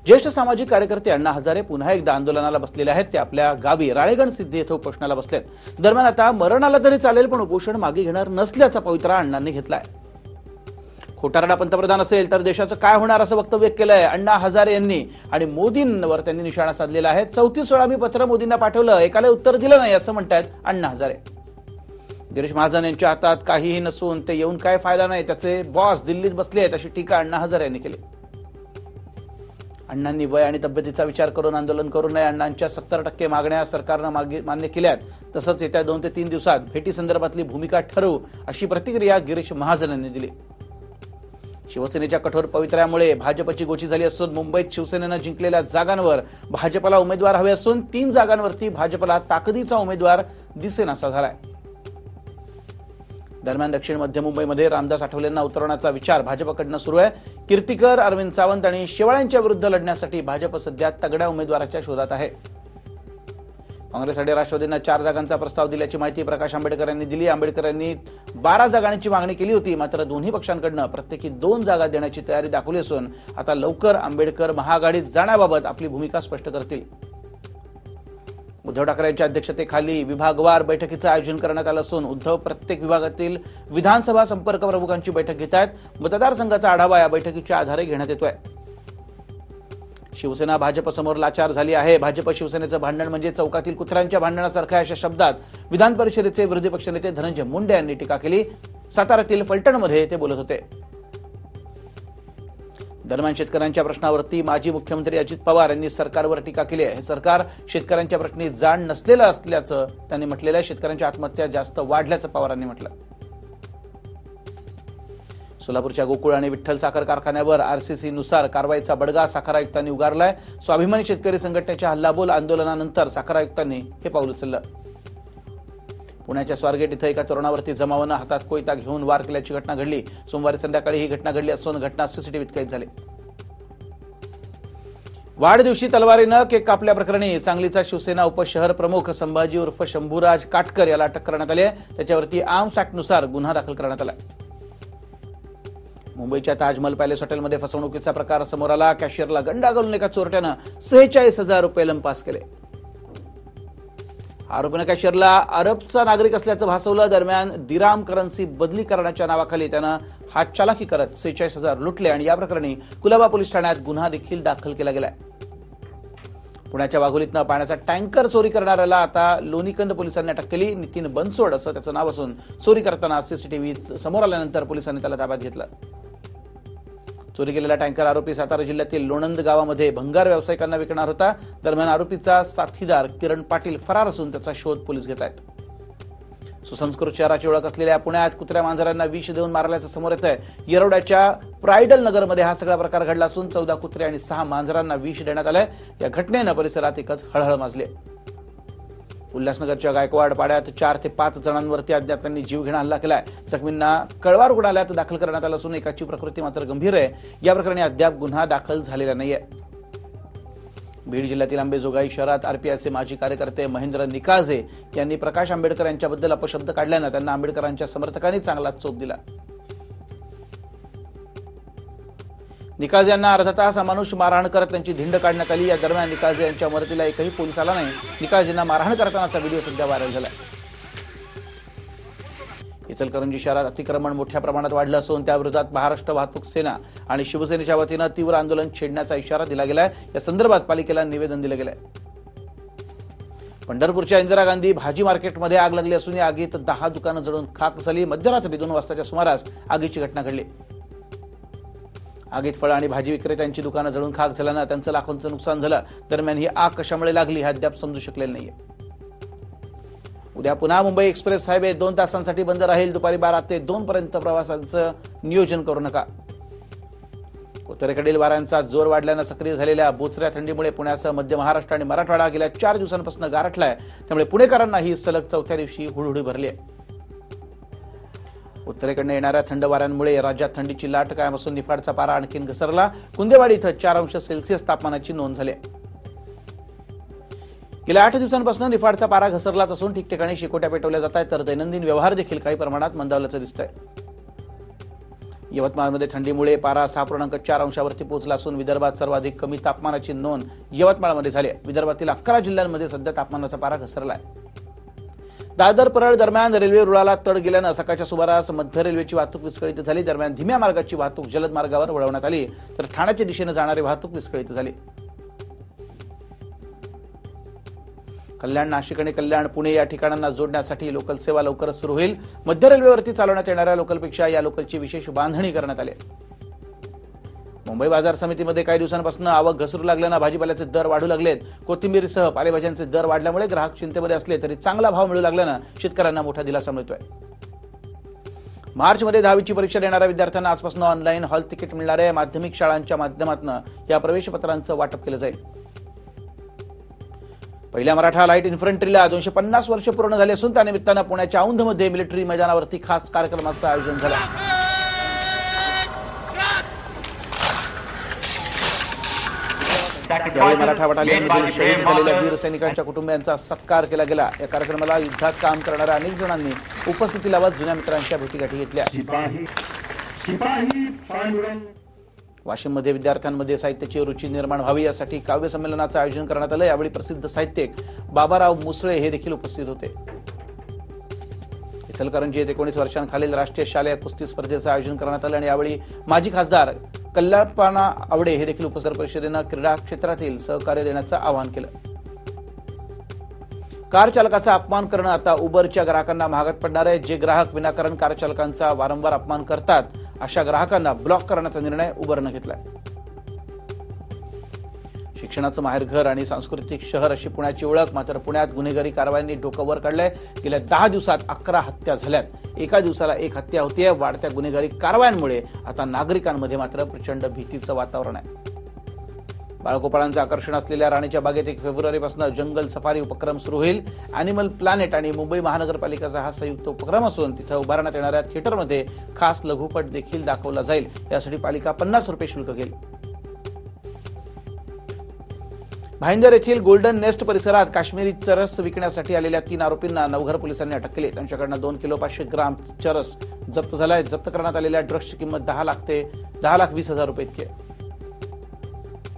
ज्येष्ठ सामाजिक कार्यकर्ते अण्णा हजारे पुन्हा एकदा आंदोलनाला बसलेले आहेत. ते आपल्या गावी राळेगण सिद्धी येथे उपोषणाला बसलेत. दरम्यान आता मरण आलं तरी चालेल पण उपोषण मागे घेणार नसल्याचा पवित्रा अण्णांनी घेतलाय. खोटारडा पंतप्रधान असेल तर देशाचं काय होणार असं वक्तव्य केलंय अण्णा हजारे यांनी आणि मोदींवर त्यांनी निशाणा साधलेला आहे. 34 वेळा मी पत्र मोदींना पाठवलं, एकाला उत्तर दिलं नाही असं म्हणतायत अण्णा हजारे. गिरीश महाजन यांच्या हातात काहीही नसून ते येऊन काय फायदा नाही, त्याचे बॉस दिल्लीत बसले आहेत अशी टीका अण्णा हजारे यांनी केली. अण्णांनी वय आणि तब्येतीचा विचार करून आंदोलन करू नये. अण्णांच्या 70% मागण्या सरकारनं मान्य केल्यात. तसंच येत्या 2 ते 3 दिवसात भेटी संदर्भातली भूमिका ठरवू अशी प्रतिक्रिया गिरीश महाजन यांनी दिली. शिवसेनेच्या कठोर पवित्र्यामुळे भाजपची गोची झाली असून मुंबईत शिवसेनेनं जिंकलेल्या जागांवर भाजपला उमेदवार हवे असून 3 जागांवरती भाजपला ताकदीचा उमेदवार दिसेनासा झालाय. दरम्यान दक्षिण मध्य मुंबईमध्ये रामदास आठवलेंना उतरवण्याचा विचार भाजपकडनं सुरू आहे. कीर्तिकर, अरविंद सावंत आणि शेवाळ्यांच्या विरुद्ध लढण्यासाठी भाजप सध्या तगड्या उमेदवाराच्या शोधात आहे. काँग्रेस आणि राष्ट्रवादींना 4 जागांचा प्रस्ताव दिल्याची माहिती प्रकाश आंबेडकर यांनी दिली. आंबेडकर यांनी 12 जागांची मागणी केली होती, मात्र दोन्ही पक्षांकडनं प्रत्येकी 2 जागा देण्याची तयारी दाखवली असून आता लवकर आंबेडकर महाआघाडीत जाण्याबाबत आपली भूमिका स्पष्ट करतील. उद्धव ठाकरे यांच्या अध्यक्षतेखाली विभागवार बैठकीचं आयोजन करण्यात आलं असून उद्धव प्रत्येक विभागातील विधानसभा संपर्क प्रमुखांची बैठक घेत आहेत. मतदारसंघाचा आढावा या बैठकीच्या आधारे घेण्यात येतोय. शिवसेना भाजपसमोर लाचार झाली आहे. भाजप शिवसेनेचं भांडण म्हणजे चौकातील कुत्र्यांच्या भांडणासारखं अशा शब्दात विधान परिषदेचे विरोधी पक्षनेते धनंजय मुंडे यांनी टीका केली. साताऱ्यातील फलटणमध्ये ते बोलत होते. दरम्यान शेतकऱ्यांच्या प्रश्नावरती माजी मुख्यमंत्री अजित पवार यांनी सरकारवर टीका केली आहे. हे सरकार शेतकऱ्यांच्या प्रश्नी जाण नसलेलं असल्याचं त्यांनी म्हटलेलं आहे. शेतकऱ्यांच्या आत्महत्या जास्त वाढल्याचं पवारांनी म्हटलं. सोलापूरच्या गोकुळ आणि विठ्ठल साखर कारखान्यावर आरसीसी नुसार कारवाईचा बडगा साखर आयुक्तांनी उगारलाय. स्वाभिमानी शेतकरी संघटनेच्या हल्लाबोल आंदोलनानंतर साखर आयुक्तांनी हे पाऊल उचललं. पुण्याच्या स्वारगेट इथं एका तरुणावरती जमावानं हातात कोयता घेऊन वार केल्याची घटना घडली. सोमवारी संध्याकाळी ही घटना घडली असून घटना सीसीटीव्हीत कैद झाली. वाढदिवशी तलवारीनं केक कापल्याप्रकरणी सांगलीचा शिवसेना उपशहर प्रमुख संभाजी उर्फ शंभूराज काटकर याला अटक करण्यात आली आहे. त्याच्यावरती आर्म्स ऍक्टनुसार गुन्हा दाखल करण्यात आला. मुंबईच्या ताजमहल पॅलेस हॉटेलमध्ये फसवणुकीचा प्रकार समोर आला. कॅशियरला गंडा घालून एका चोरट्यानं 46,000 रुपये लंपास केले. आरोपीनं कॅशियरला अरबचा नागरिक असल्याचं भासवलं. दरम्यान दिराम करन्सी बदली करण्याच्या नावाखाली त्यानं हात चालाकी करत 46,000 लुटले आणि या प्रकरणी कुलाबा पोलीस ठाण्यात गुन्हा देखील दाखल केला गेलाय. पुण्याच्या वाघोलीतनं पाण्याचा टँकर चोरी करणाऱ्याला आता लोणीकंद पोलिसांनी अटक केली. नितीन बनसोड असं त्याचं नाव असून चोरी करताना सीसीटीव्हीत समोर आल्यानंतर पोलिसांनी त्याला ताब्यात घेतलं. चोरी केलेला टँकर आरोपी सातारा जिल्ह्यातील लोणंद गावामध्ये भंगार व्यावसायिकांना विकणार होता. दरम्यान आरोपीचा साथीदार किरण पाटील फरार असून त्याचा शोध पोलीस घेत आहेत. सुसंस्कृत शहराची ओळख असलेल्या पुण्यात कुत्र्या मांजरांना विष देऊन मारल्याचं समोर येत आहे. येरवड्याच्या प्रायडल नगरमध्ये हा सगळा प्रकार घडला असून 14 कुत्रे आणि 6 मांजरांना विष देण्यात आलंय. या घटनेनं परिसरात एकच हळहळ माजली. उल्हासनगरच्या गायकवाड पाड्यात 4 ते 5 जणांवरती अज्ञातांनी जीवघेणा हल्ला केलाय. जखमींना कळवा रुग्णालयात दाखल करण्यात आलं असून एकाची प्रकृती मात्र गंभीर आहे. या प्रकरणी अद्याप गुन्हा दाखल झालेला नाहीये. बीड जिल्ह्यातील अंबेजोगाई शहरात आरपीआयचे माजी कार्यकर्ते महेंद्र निकाळजे यांनी प्रकाश आंबेडकर यांच्याबद्दल अपशब्द काढल्यानं त्यांना आंबेडकरांच्या समर्थकांनी चांगला चोप दिला. निकाळजे यांना अर्धा तास अमानुष मारहाण करत त्यांची धिंड काढण्यात आली. या दरम्यान निकाळजे यांच्या मदतीला एकही पोलीस आला नाही. निकाळजेंना मारहाण करतानाचा व्हिडिओ सध्या व्हायरल झालाय. इचलकरंजी शहरात अतिक्रमण मोठ्या प्रमाणात वाढलं असून त्याविरोधात महाराष्ट्र वाहतूक सेना आणि शिवसेनेच्या वतीनं तीव्र आंदोलन छेडण्याचा इशारा दिला गेलाय. या संदर्भात पालिकेला निवेदन दिलं गेलंय. पंढरपूरच्या इंदिरा गांधी भाजी मार्केटमध्ये आग लागली असून या आगीत 10 दुकानं जळून खाक झाली. मध्यरात्री 2 वाजताच्या सुमारास आगीची घटना घडली. आगीत फळं आणि भाजी विक्रेत्यांची दुकानं जळून खाक झाल्यानं त्यांचं लाखोंचं नुकसान झालं. दरम्यान ही आग कशामुळे लागली हे अद्याप समजू शकलेलं नाहीये. उद्या पुन्हा मुंबई एक्सप्रेस हायवे 2 तासांसाठी बंद राहील. दुपारी 12 ते 2 पर्यंत प्रवासाचं नियोजन करू नका. उत्तरेकडील वाऱ्यांचा जोर वाढल्यानं सक्रिय झालेल्या बोचऱ्या थंडीमुळे पुण्यासह मध्य महाराष्ट्र आणि मराठवाडा गेल्या 4 दिवसांपासून गारठलाय. त्यामुळे पुणेकरांना ही सलग 4थ्या दिवशी हुडहुडी भरली आहे. उत्तरेकडनं येणाऱ्या थंड वाऱ्यांमुळे राज्यात थंडीची लाट कायम असून निफाडचा पारा आणखीन घसरला. कुंदेवाडी इथं 4 अंश सेल्सिअस तापमानाची नोंद झाली. गेल्या 8 दिवसांपासून निफाडचा पारा घसरलाच असून ठिकठिकाणी शिकोट्या पेटवल्या जात आहेत तर दैनंदिन व्यवहार देखील काही प्रमाणात मंदावल्याचं दिसतंय. यवतमाळमध्ये थंडीमुळे पारा 6.4 अंशावरती पोहोचला असून विदर्भात सर्वाधिक कमी तापमानाची नोंद यवतमाळमध्ये झाली आहे. विदर्भातील 11 जिल्ह्यांमध्ये सध्या तापमानाचा पारा घसरला आहे. दादर परळ दरम्यान रेल्वे रुळाला तड गेल्यानं सकाळच्या सुमारास मध्य रेल्वेची वाहतूक विस्कळीत झाली. दरम्यान धीम्या मार्गाची वाहतूक जलद मार्गावर वळवण्यात आली, तर ठाण्याच्या दिशेने जाणारी वाहतूक विस्कळीत झाली. कल्याण, नाशिक आणि कल्याण, पुणे या ठिकाणांना जोडण्यासाठी लोकल सेवा लवकरच सुरू होईल. मध्य रेल्वेवरती चालवण्यात येणाऱ्या लोकलपेक्षा या लोकलची विशेष बांधणी करण्यात आली. मुंबई बाजार समितीमध्ये काही दिवसांपासून आवक घसरू लागल्यानं भाजीपाल्याचे दर वाढू लागलेत. कोथिंबीरसह पालेभाज्यांचे दर वाढल्यामुळे ग्राहक चिंतेमध्ये असले तरी चांगला भाव मिळू लागल्यानं शेतकऱ्यांना मोठा दिलासा मिळतोय. मार्चमध्ये 10वीची परीक्षा देणाऱ्या विद्यार्थ्यांना आजपासून ऑनलाईन हॉल तिकीट मिळणार आहे. माध्यमिक शाळांच्या माध्यमातून या प्रवेशपत्रांचं वाटप केलं जाईल. पहिल्या मराठा लाईट इन्फंट्रीला 250 वर्ष पूर्ण झाली असून त्यानिमित्तानं पुण्याच्या औंधमध्ये मिलिटरी मैदानावरती खास कार्यक्रमाचं आयोजन झालं. यावेळी मराठा बटालियनमधील शहीद झालेल्या वीर सैनिकांच्या कुटुंबियांचा सत्कार केला गेला. या कार्यक्रमाला युद्धात काम करणाऱ्या अनेक जणांनी उपस्थिती लावत जुन्या मित्रांच्या भेटीगाठी घेतल्या. वाशिममध्ये विद्यार्थ्यांमध्ये साहित्याची रुची निर्माण व्हावी यासाठी काव्य संमेलनाचं आयोजन करण्यात आलं. यावेळी प्रसिद्ध साहित्यिक बाबाराव मुसळे हे देखील उपस्थित होते. इचलकरंजीत 19 वर्षांखालील राष्ट्रीय शालेय कुस्ती स्पर्धेचं आयोजन करण्यात आलं आणि यावेळी माजी खासदार कल्याणप्पा आवडे हे देखील उपस्थित परिषदेनं क्रीडा क्षेत्रातील सहकार्य देण्याचं आवाहन केलं. कार चालकाचा अपमान करणं आता उबरच्या ग्राहकांना महागात पडणार आहे. जे ग्राहक विनाकारण कार चालकांचा वारंवार अपमान करतात अशा ग्राहकांना ब्लॉक करण्याचा निर्णय उबरनं घेतलाय. शिक्षणाचं माहेरघर आणि सांस्कृतिक शहर अशी पुण्याची ओळख, मात्र पुण्यात गुन्हेगारी कारवायांनी डोकं वर काढलंय. गेल्या 10 दिवसात 11 हत्या झाल्यात. एका दिवसाला 1 हत्या होतीये. वाढत्या गुन्हेगारी कारवायांमुळे आता नागरिकांमध्ये मात्र प्रचंड भीतीचं वातावरण आहे. बाळगोपाळांचं आकर्षण असलेल्या राणीच्या बागेत 1 फेब्रुवारीपासून जंगल सफारी उपक्रम सुरू होईल. अॅनिमल प्लॅनेट आणि मुंबई महानगरपालिकेचा हा संयुक्त उपक्रम असून तिथं उभारण्यात येणाऱ्या थिएटरमध्ये खास लघुपट देखील दाखवला जाईल. यासाठी पालिका 50 रुपये शुल्क घेईल. भाईंदर येथील गोल्डन नेस्ट परिसरात काश्मीरी चरस विकण्यासाठी आलेल्या 3 आरोपींना नवघर पोलिसांनी अटक केली. त्यांच्याकडनं 2 किलो 500 ग्राम चरस जप्त झालाय. जप्त करण्यात आलेल्या ड्रग्सची किंमत 10 लाख ते 10,20,000 रुपये इतकी आहे.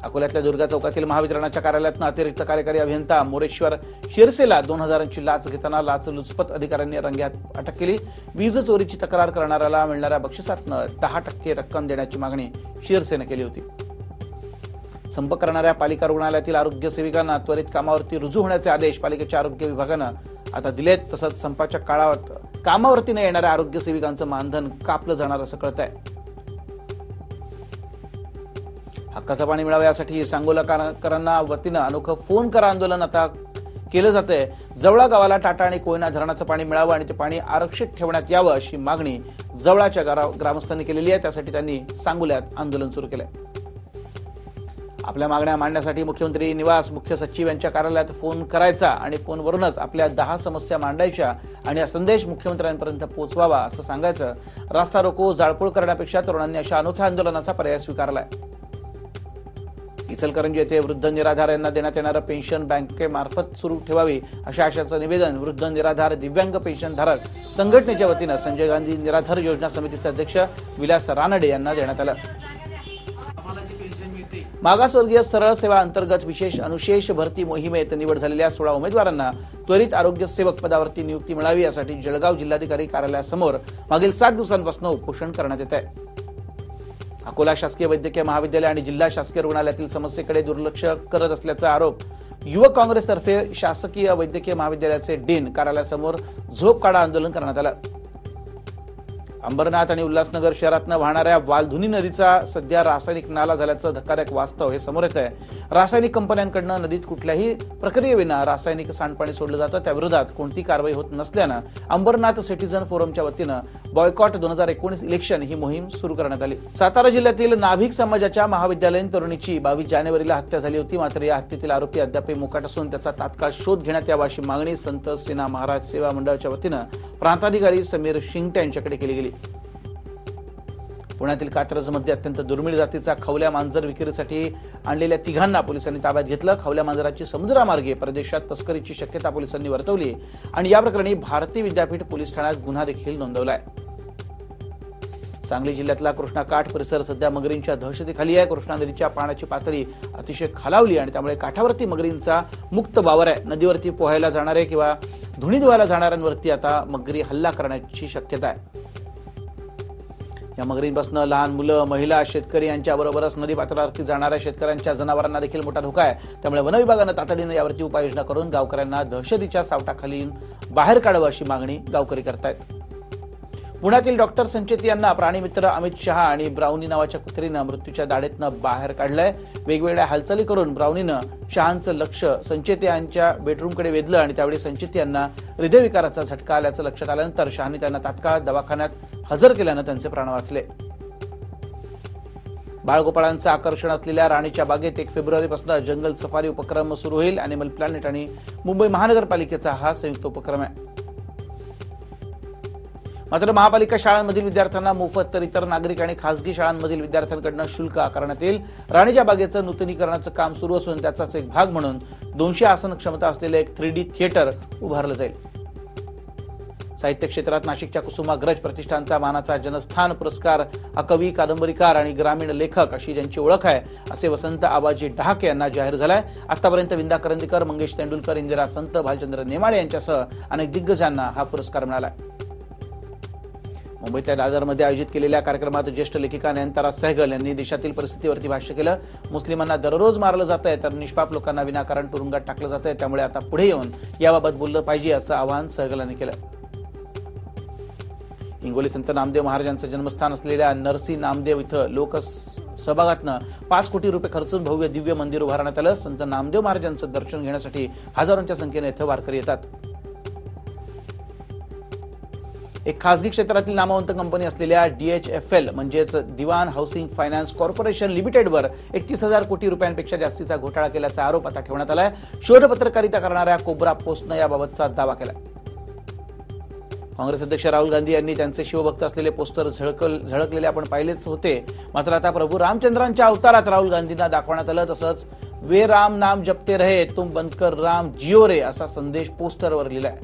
अकोल्यातल्या दुर्गा चौकातील महावितरणाच्या कार्यालयातून अतिरिक्त कार्यकारी अभियंता मोरेश्वर शिरसेला 2,000ची लाच घेताना लाचलुचपत अधिकाऱ्यांनी रंगेहात अटक केली. वीज चोरीची तक्रार करणाऱ्याला मिळणाऱ्या बक्षिसातनं 10% रक्कम देण्याची मागणी शिरसेने केली होती. संप करणाऱ्या पालिका रुग्णालयातील आरोग्य सेविकांना त्वरित कामावरती रुजू होण्याचे आदेश पालिकेच्या आरोग्य विभागानं आता दिलेत. तसंच संपाच्या काळात कामावरती न येणाऱ्या आरोग्य सेविकांचं मानधन कापलं जाणार असं कळत आहे. हक्काचं पाणी मिळावं यासाठी सांगोलाकरांना वतीनं अनोखं फोन करा आंदोलन आता केलं जातंय. जवळा गावाला टाटा आणि कोयना धरणाचं पाणी मिळावं आणि ते पाणी आरक्षित ठेवण्यात यावं अशी मागणी जवळाच्या ग्रामस्थांनी केलेली आहे. त्यासाठी त्यांनी सांगोल्यात आंदोलन सुरू केलंय. आपल्या मागण्या मांडण्यासाठी मुख्यमंत्री निवास, मुख्य सचिव यांच्या कार्यालयात फोन करायचा आणि फोनवरूनच आपल्या 10 समस्या मांडायच्या आणि हा संदेश मुख्यमंत्र्यांपर्यंत पोहोचवावा असं सांगायचं. रास्ता रोको, जाळपोळ करण्यापेक्षा तरुणांनी अशा अनोख्या आंदोलनाचा पर्याय स्वीकारलाय. इचलकरंजी येथे वृद्ध निराधार यांना देण्यात येणारं पेन्शन बँकेमार्फत सुरू ठेवावी अशा आशयाचं निवेदन वृद्ध निराधार दिव्यांग पेन्शनधारक संघटनेच्या वतीनं संजय गांधी निराधार योजना समितीचे अध्यक्ष विलास रानडे यांना देण्यात आलं. मागासवर्गीय सरळ सेवा अंतर्गत विशेष अनुशेष भरती मोहिमेत निवड झालेल्या 16 उमेदवारांना त्वरित आरोग्य सेवक पदावरती नियुक्ती मिळावी यासाठी जळगाव जिल्हाधिकारी कार्यालयासमोर मागील 7 दिवसांपासून उपोषण करण्यात येत आहे. अकोला शासकीय वैद्यकीय महाविद्यालय आणि जिल्हा शासकीय रुग्णालयातील समस्येकडे दुर्लक्ष करत असल्याचा आरोप युवक काँग्रेसतर्फे शासकीय वैद्यकीय महाविद्यालयाचे डीन कार्यालयासमोर झोप काढा आंदोलन करण्यात आलं. अंबरनाथ आणि उल्हासनगर शहरातनं वाहणाऱ्या वालधुनी नदीचा सध्या रासायनिक नाला झाल्याचं धक्कादायक वास्तव हे समोर येत आहे. रासायनिक कंपन्यांकडून नदीत कुठल्याही प्रक्रियेविना रासायनिक सांडपाणी सोडलं जातं. त्याविरोधात कोणती कारवाई होत नसल्यानं अंबरनाथ सिटीझन फोरमच्या वतीनं बॉयकॉट 2019 इलेक्शन ही मोहीम सुरू करण्यात आली. सातारा जिल्ह्यातील नाभिक समाजाच्या महाविद्यालयीन तरुणीची 22 जानेवारीला हत्या झाली होती. मात्र या हत्येतील आरोपी अद्यापही मोकाट असून त्याचा तात्काळ शोध घेण्यात यावा अशी मागणी संत सेना महाराज सेवा मंडळाच्या वतीनं प्रांताधिकारी समीर शिंगटे यांच्याकडे केली गेली. पुण्यातील कात्रजमध्ये अत्यंत दुर्मिळ जातीचा खवल्या मांजर विक्रीसाठी आणलेल्या 3घांना पोलिसांनी ताब्यात घेतलं. खवल्या मांजराची समुद्रामार्गे परदेशात तस्करीची शक्यता पोलिसांनी वर्तवली आणि या प्रकरणी भारती विद्यापीठ पोलीस ठाण्यात गुन्हा देखील नोंदवलाय. सांगली जिल्ह्यातला कृष्णा काठ परिसर सध्या मगरींच्या दहशतीखाली आहे. कृष्णा नदीच्या पाण्याची पातळी अतिशय खालावली आणि त्यामुळे काठावरती मगरींचा मुक्त वावर आहे. नदीवरती पोहायला जाणारे किंवा धुणी धुवायला जाणाऱ्यांवरती आता मगरी हल्ला करण्याची शक्यता आहे. या मगरींपासून लहान मुलं, महिला, शेतकरी यांच्याबरोबरच नदी पात्रावरती जाणाऱ्या शेतकऱ्यांच्या जनावरांना देखील मोठा धोका आहे. त्यामुळे वनविभागानं तातडीनं यावरती उपाययोजना करून गावकऱ्यांना दहशतीच्या सावटाखाली बाहेर काढावं अशी मागणी गावकरी करतायत. पुण्यातील डॉक्टर संचेती यांना प्राणीमित्र अमित शहा आणि ब्राउनी नावाच्या कुत्रीनं मृत्यूच्या दाढेतनं बाहेर काढलंय. वेगवेगळ्या हालचाली करून ब्राउनीनं शहांचं लक्ष संचेती यांच्या बेडरूमकडे वेधलं आणि त्यावेळी संचेती यांना हृदयविकाराचा झटका आल्याचं लक्षात आल्यानंतर शहांनी त्यांना तात्काळ दवाखान्यात हजर केल्यानं त्यांचे प्राण वाचले. बाळगोपाळांचं आकर्षण असलेल्या राणीच्या बागेत 1 फेब्रुवारीपासून जंगल सफारी उपक्रम सुरू होईल. अॅनिमल प्लॅनेट आणि मुंबई महानगरपालिकेचा हा संयुक्त उपक्रम आहे. मात्र महापालिका शाळांमधील विद्यार्थ्यांना मोफत तर इतर नागरिक आणि खासगी शाळांमधील विद्यार्थ्यांकडून शुल्क आकारण्यात येईल. राणीच्या बागेचं नूतनीकरणाचं काम सुरू असून त्याचाच एक भाग म्हणून 200 आसन क्षमता असलेलं एक 3D थिएटर उभारलं जाईल. साहित्य क्षेत्रात नाशिकच्या कुसुमाग्रज प्रतिष्ठानचा मानाचा जनस्थान पुरस्कार कवी, कादंबरीकार आणि ग्रामीण लेखक अशी ज्यांची ओळख आहे असे वसंत आबाजी डहाके यांना जाहीर झालाय. आतापर्यंत विंदा करंदीकर, मंगेश तेंडुलकर, इंदिरा संत, भालचंद्र नेमाळे यांच्यासह अनेक दिग्गजांना हा पुरस्कार मिळाला. मुंबईतल्या दादरमध्ये आयोजित केलेल्या कार्यक्रमात ज्येष्ठ लेखिका नयनतारा सहगल यांनी देशातील परिस्थितीवरती भाष्य केलं. मुस्लिमांना दररोज मारलं जात आहे तर निष्पाप लोकांना विनाकारण तुरुंगात टाकलं जात आहे. त्यामुळे आता पुढे येऊन याबाबत बोललं पाहिजे असं आवाहन सहगल यांनी केलं. हिंगोली संत नामदेव महाराजांचं जन्मस्थान असलेल्या नरसी नामदेव इथं लोकसहभागातनं 5 कोटी रुपये खर्चून भव्य दिव्य मंदिर उभारण्यात आलं. संत नामदेव महाराजांचं दर्शन घेण्यासाठी हजारोंच्या संख्येने इथं वारकरी येतात. एक खासगी क्षेत्रातील नामवंत कंपनी असलेल्या DHFL म्हणजेच दिवान हाऊसिंग फायनान्स कॉर्पोरेशन लिमिटेडवर 31,000 कोटी रुपयांपेक्षा जास्तीचा घोटाळा केल्याचा आरोप आता ठेवण्यात आलाय. शोध पत्रकारिता करणाऱ्या कोब्रा पोस्टनं याबाबतचा दावा केला. काँग्रेस अध्यक्ष राहुल गांधी यांनी त्यांचे शिवभक्त असलेले पोस्टर झळकलेले आपण पाहिलेच होते. मात्र आता प्रभू रामचंद्रांच्या अवतारात राहुल गांधींना दाखवण्यात आलं. तसंच वे राम नाम जपते रहे तुम बनकर राम जियो रे असा संदेश पोस्टरवर लिहिलाय.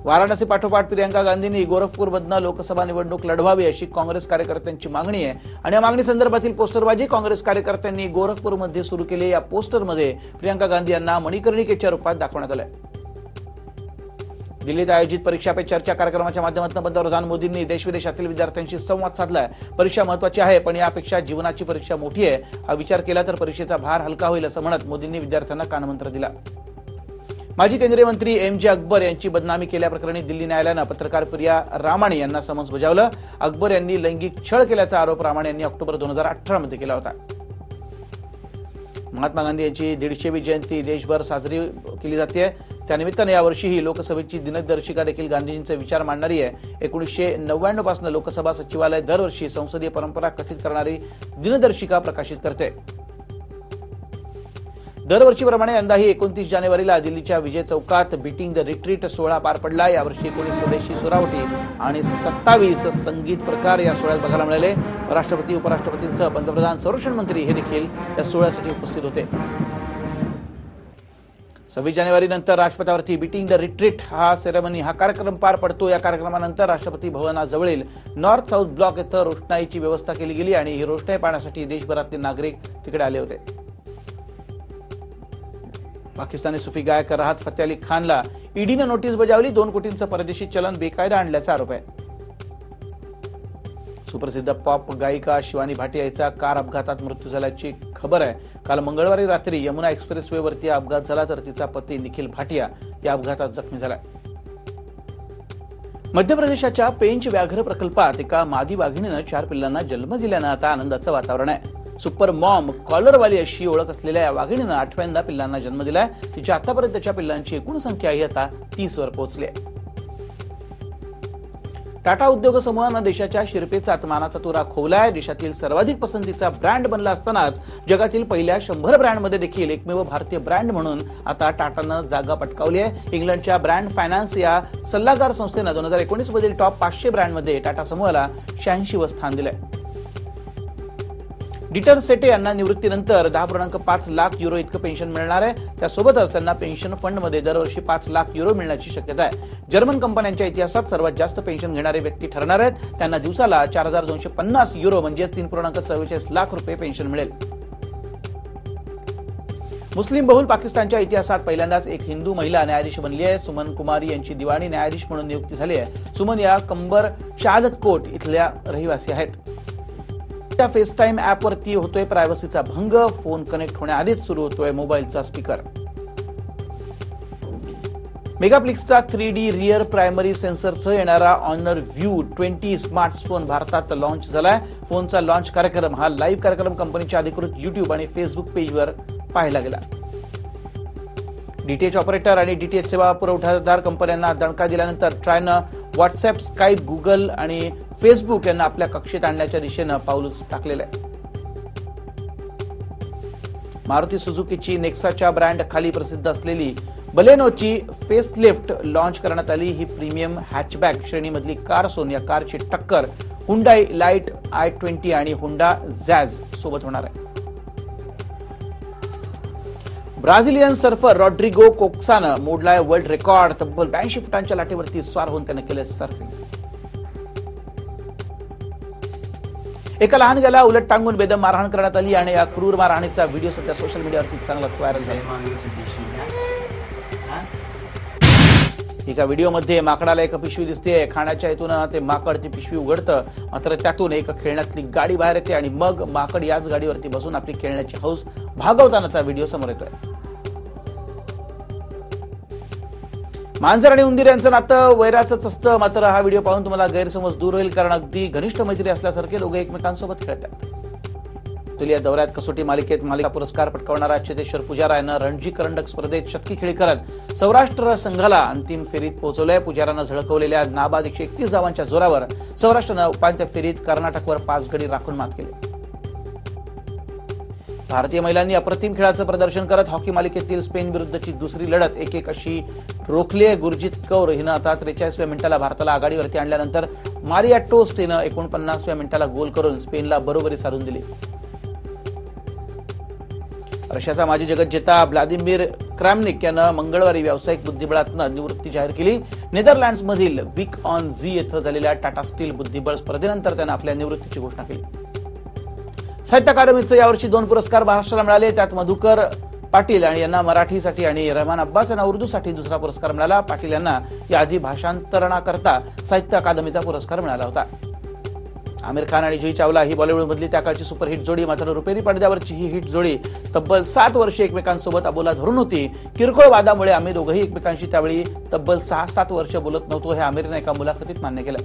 वाराणसी पाठोपाठ प्रियंका गांधींनी गोरखपूरमधनं लोकसभा निवडणूक लढवावी अशी काँग्रेस कार्यकर्त्यांची मागणी आहे आणि या मागणी संदर्भातील पोस्टरबाजी काँग्रेस कार्यकर्त्यांनी गोरखपूरमध्ये सुरू केली. या पोस्टरमध्ये प्रियंका गांधी यांना मणिकर्णिकेच्या रूपात दाखवण्यात आलंय. दिल्लीत आयोजित परीक्षा पे चर्चा कार्यक्रमाच्या माध्यमातून पंतप्रधान मोदींनी देशविदेशातील विद्यार्थ्यांशी संवाद साधलाय. परीक्षा महत्वाची आहे पण यापेक्षा जीवनाची परीक्षा मोठी आहे. हा विचार केला तर परीक्षेचा भार हलका होईल असं म्हणत मोदींनी विद्यार्थ्यांना कानमंत्र दिला. माजी केंद्रीय मंत्री MJ अकबर यांची बदनामी केल्याप्रकरणी दिल्ली न्यायालयानं पत्रकार प्रिया रामाणे यांना समन्स बजावलं. अकबर यांनी लैंगिक छळ केल्याचा आरोप रामाणे यांनी ऑक्टोबर 2018 मध्ये केला होता. महात्मा गांधी यांची 150वी जयंती देशभर साजरी केली जाते. त्यानिमित्तानं यावर्षीही लोकसभेची दिनदर्शिका देखील गांधीजींचे विचार मांडणारी आहे. 1999 पासून लोकसभा सचिवालय दरवर्षी संसदीय परंपरा कथित करणारी दिनदर्शिका प्रकाशित करते. दरवर्षीप्रमाणे यंदाही 29 जानेवारीला दिल्लीच्या विजय चौकात बीटिंग द रिट्रीट सोहळा पार पडला. यावर्षी 19 स्वदेशी सुरावटी आणि 27 संगीत प्रकार या सोहळ्यात बघायला मिळाले. राष्ट्रपती, उपराष्ट्रपतींसह पंतप्रधान, संरक्षण मंत्री हे देखील या सोहळ्यासाठी उपस्थित होते. 26 जानेवारीनंतर राजपथावरती बीटिंग द रिट्रीट हा सेरेमनी हा कार्यक्रम पार पडतो. या कार्यक्रमानंतर राष्ट्रपती भवनाजवळील नॉर्थ साऊथ ब्लॉक इथं रोषणाईची व्यवस्था केली गेली आणि ही रोषणाई पाहण्यासाठी देशभरातील नागरिक तिकडे आले होते. पाकिस्तानी सुफी गायक राहत फतेह अली खानला ईडीनं नोटीस बजावली. 2 कोटींचं परदेशी चलन बेकायदा आणल्याचा आरोप आहे. सुप्रसिद्ध पॉप गायिका शिवानी भाटिया याचा कार अपघातात मृत्यू झाल्याची खबर आहे. काल मंगळवारी रात्री यमुना एक्सप्रेसवेवरती अपघात झाला तर तिचा पती निखिल भाटिया या अपघातात जखमी झाला. मध्य प्रदेशाच्या पेंच व्याघ्र प्रकल्पात एका मादी वाघिणीनं 4 पिल्लांना जन्म दिल्यानं आता आनंदाचं वातावरण आहे. सुपर मॉम कॉलरवाली अशी ओळख असलेल्या या वाघिणीनं 8व्यांदा पिल्लांना जन्म दिलाय. तिच्या आतापर्यंतच्या पिल्लांची एकूण संख्या ही आता 30 वर पोहोचली आहे. टाटा उद्योग समूहानं देशाच्या शिरपेचात मानाचा तुरा खोवलाय. देशातील सर्वाधिक पसंतीचा ब्रँड बनला असतानाच जगातील पहिल्या 100 ब्रँडमध्ये देखील एकमेव भारतीय ब्रँड म्हणून आता टाटानं जागा पटकावली आहे. इंग्लंडच्या ब्रँड फायनान्स या सल्लागार संस्थेनं 2019 मधील टॉप 500 ब्रँडमध्ये टाटा समूहाला 86वे स्थान दिलंय. डीटर सेटे यांना निवृत्तीनंतर 10.5 लाख युरो इतकं पेन्शन मिळणार आहे. त्यासोबतच त्यांना पेन्शन फंडमध्ये दरवर्षी 5 लाख युरो मिळण्याची शक्यता आहे. जर्मन कंपन्यांच्या इतिहासात सर्वात जास्त पेन्शन घेणारे व्यक्ती ठरणार आहेत. त्यांना दिवसाला 4,250 युरो म्हणजे 3.44 लाख रुपये पेन्शन मिळेल. मुस्लिम बहुल पाकिस्तानच्या इतिहासात पहिल्यांदाच एक हिंदू महिला न्यायाधीश बनली आहे. सुमन कुमारी यांची दिवाणी न्यायाधीश म्हणून नियुक्ती झाली आहे. सुमन या कंबर शहादतकोट इथल्या रहिवासी आहेत. त्या फेसटाईम ॲपवरती होतोय प्रायव्हसीचा भंग. फोन कनेक्ट होण्याआधीच सुरू होतोय मोबाईलचा स्पीकर. मेगापिक्सलचा 3D रिअर प्रायमरी सेन्सरसह येणारा ऑनर व्ह्यू 20 स्मार्टफोन भारतात लॉन्च झालाय. फोनचा लॉन्च कार्यक्रम हा लाईव्ह कार्यक्रम कंपनीच्या अधिकृत YouTube आणि फेसबुक पेजवर पाहायला गेला. डीटीएच ऑपरेटर आणि डीटीएच सेवा पुरवठादार कंपन्यांना दणका दिल्यानंतर ट्रायनं व्हॉट्सअप, स्काईप, गुगल आणि फेसबुक यांना आपल्या कक्षेत आणण्याच्या दिशेनं पाऊल टाकलेलं आहे. मारुती सुझुकीची नेक्साच्या ब्रँड खाली प्रसिद्ध असलेली बलेनोची फेसलिफ्ट लॉन्च करण्यात आली. ही प्रीमियम हॅचबॅक श्रेणीमधली कार असून या कारची टक्कर हुंडाई लाईट i20 आणि हुंडा जॅझ सोबत होणार आहे. ब्राझिलियन सर्फर रॉड्रिगो कोक्सानं मोडलाय वर्ल्ड रेकॉर्ड. तब्बल 82 फुटांच्या लाटेवरती स्वार होऊन त्यानं केलं सर्फिंग. एका लहान मुलाला उलट टांगून बेदम मारहाण करण्यात आली आणि या क्रूर मारहाणीचा व्हिडिओ सध्या सोशल मीडियावरती चांगलाच व्हायरल झाला. एका व्हिडिओमध्ये माकडाला एक पिशवी दिसते. खाण्याच्या हेतून ते माकड ती पिशवी उघडतं, मात्र त्यातून एक खेळण्यातली गाडी बाहेर येते आणि मग माकड याच गाडीवरती बसून आपली खेळण्याची हौस भागवतानाचा व्हिडिओ समोर येतोय. मांजर आणि उंदीर यांचं नातं वैराचंच असतं. मात्र हा व्हिडिओ पाहून तुम्हाला गैरसमज दूर होईल, कारण अगदी घनिष्ठ मैत्री असल्यासारखे दोघे एकमेकांसोबत खेळतात. तुलिया दौऱ्यात कसोटी मालिकेत मालिका पुरस्कार पटकावणारा चेतेश्वर पुजारा यानं रणजी करंडक स्पर्धेत शतकी खेळी करत सौराष्ट्र संघाला अंतिम फेरीत पोहोचवलंय. पुजारानं झळकवलेल्या नाबाद 131 धावांच्या जोरावर सौराष्ट्रानं उपांत्य फेरीत कर्नाटकवर 5 गडी राखून मात केली. भारतीय महिलांनी अप्रतिम खेळाचं प्रदर्शन करत हॉकी मालिकेतील स्पेन विरुद्धची दुसरी लढत 1-1 अशी रोखली. गुरजीत कौर हिनं आता 43व्या मिनिटाला भारताला आघाडीवरती आणल्यानंतर मारिया टोस्ट हिनं 49व्या मिनिटाला गोल करून स्पेनला बरोबरी साधून दिली. रशियाचा माजी जगज्जेता व्लादिमीर क्रॅमनिक यानं मंगळवारी व्यावसायिक बुद्धिबळातनं निवृत्ती जाहीर केली. नेदरलँड्समधील विक ऑन झी येथे झालेल्या टाटा स्टील बुद्धिबळ स्पर्धेनंतर त्यानं आपल्या निवृत्तीची घोषणा केली. साहित्य अकादमीचे यावर्षी 2 पुरस्कार महाराष्ट्राला मिळाले. त्यात मधुकर पाटील यांना मराठीसाठी आणि रहमान अब्बास यांना उर्दूसाठी दुसरा पुरस्कार मिळाला. पाटील यांना याआधी भाषांतरणाकरता साहित्य अकादमीचा पुरस्कार मिळाला होता. आमिर खान आणि जुही चावला ही बॉलिवूडमधली त्या काळची सुपरहिट जोडी. मात्र रुपेरी पडद्यावरची ही हिट जोडी तब्बल 7 वर्षे एकमेकांसोबत अबोला धरून होती. किरकोळ वादामुळे आम्ही दोघंही एकमेकांशी त्यावेळी तब्बल 6-7 वर्ष बोलत नव्हतो, हे आमिरने एका मुलाखतीत मान्य केलं.